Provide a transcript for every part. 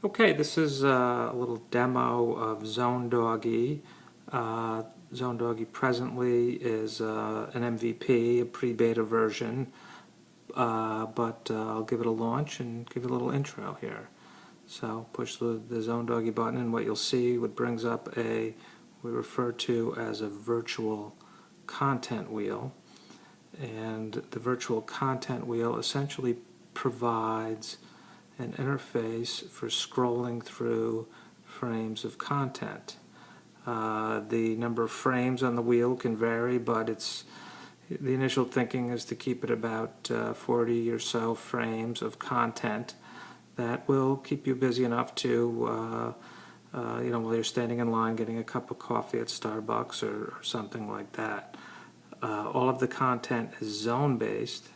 Okay, this is a little demo of Zone Doggy. Zone Doggy presently is an MVP, a pre-beta version, but I'll give it a launch and give it a little intro here. So push the Zone Doggy button, and what you'll see, what brings up we refer to as a virtual content wheel. And the virtual content wheel essentially provides an interface for scrolling through frames of content. The number of frames on the wheel can vary, but the initial thinking is to keep it about 40 or so frames of content that will keep you busy enough to, while you're standing in line getting a cup of coffee at Starbucks or something like that. All of the content is zone-based.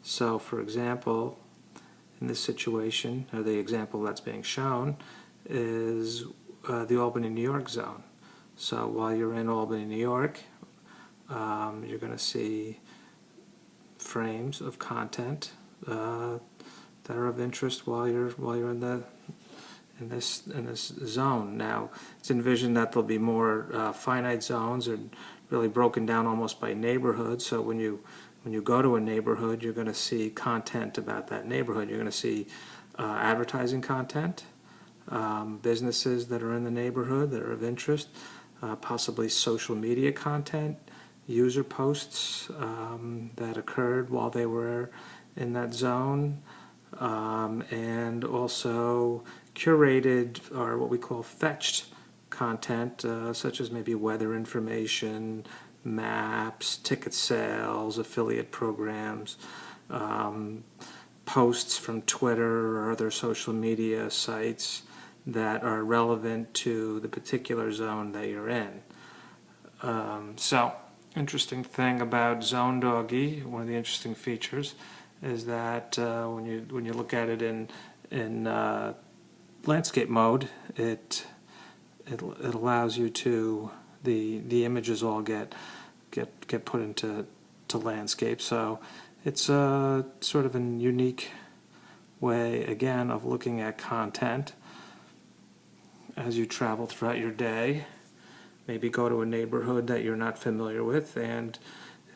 So, for example, in this situation, or the example that's being shown, is the Albany, New York zone. So while you're in Albany, New York, you're going to see frames of content that are of interest while you're in this zone. Now, it's envisioned that there'll be more finite zones, or really broken down almost by neighborhood. So when you go to a neighborhood, you're going to see content about that neighborhood. You're going to see advertising content, businesses that are in the neighborhood that are of interest, possibly social media content, user posts that occurred while they were in that zone, and also curated, or what we call fetched content, such as maybe weather information, maps, ticket sales, affiliate programs, posts from Twitter or other social media sites that are relevant to the particular zone that you're in. So, interesting thing about Zone Doggy, one of the interesting features, is that when you look at it in landscape mode, it allows you to the images all get put into landscape. So it's a sort of a unique way, again, of looking at content as you travel throughout your day. Maybe go to a neighborhood that you're not familiar with, and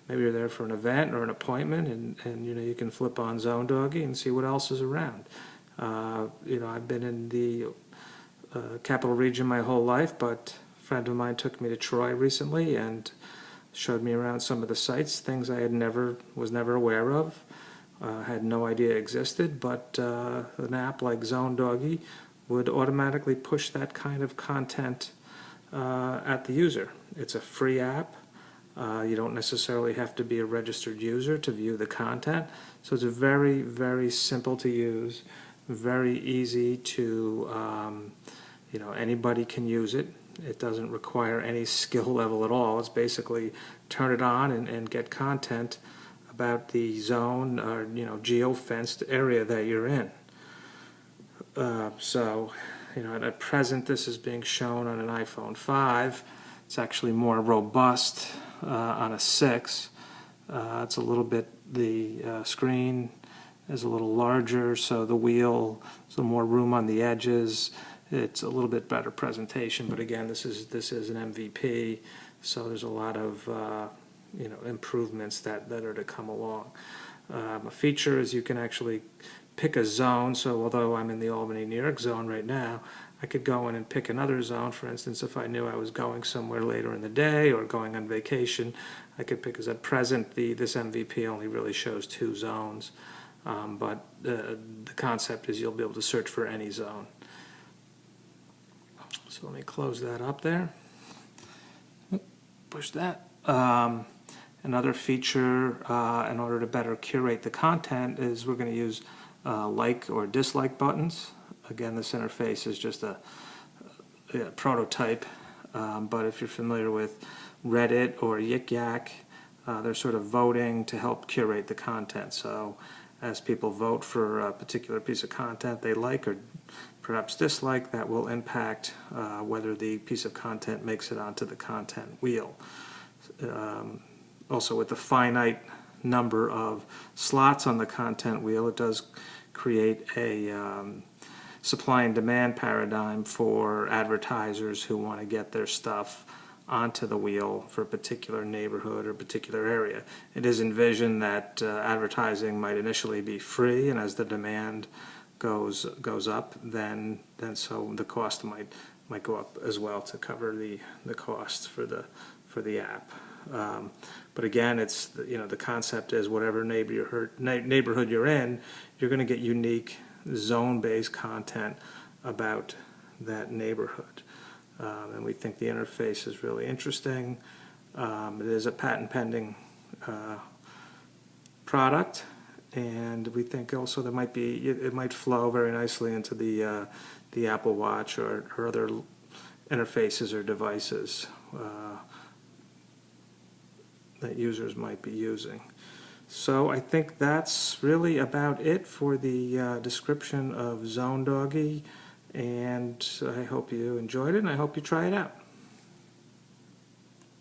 maybe you're there for an event or an appointment, and you can flip on Zone Doggy and see what else is around. I've been in the capital region my whole life, but a friend of mine took me to Troy recently and showed me around some of the sites, things I was never aware of, had no idea existed, but an app like Zone Doggy would automatically push that kind of content at the user. It's a free app. You don't necessarily have to be a registered user to view the content, so it's very, very simple to use, very easy to, anybody can use it. It doesn't require any skill level at all. It's basically turn it on and get content about the zone or geo-fenced area that you're in. At present, this is being shown on an iPhone 5. It's actually more robust on a 6. It's a little bit, the screen is a little larger, so the wheel, so more room on the edges. It's a little bit better presentation, but again, this is an MVP, so there's a lot of improvements that are to come along. A feature is you can actually pick a zone. So although I'm in the Albany, New York zone right now, I could go in and pick another zone. For instance, if I knew I was going somewhere later in the day or going on vacation, I could pick, as at present, this MVP only really shows 2 zones, but the concept is you'll be able to search for any zone. So let me close that up there. Push that. Another feature, in order to better curate the content, is we're going to use like or dislike buttons. Again, this interface is just a prototype, but if you're familiar with Reddit or Yik Yak, they're sort of voting to help curate the content. So as people vote for a particular piece of content they like or perhaps dislike, that will impact whether the piece of content makes it onto the content wheel. Also, with the finite number of slots on the content wheel, it does create a supply and demand paradigm for advertisers who want to get their stuff onto the wheel for a particular neighborhood or particular area. It is envisioned that advertising might initially be free, and as the demand goes up, then so the cost might go up as well to cover the costs for the app. But again, it's the concept is whatever neighborhood you're in, you're going to get unique zone-based content about that neighborhood. And we think the interface is really interesting. It is a patent-pending product, and we think also there might be it might flow very nicely into the Apple Watch or other interfaces or devices that users might be using. So I think that's really about it for the description of Zone Doggy, and I hope you enjoyed it, and I hope you try it out.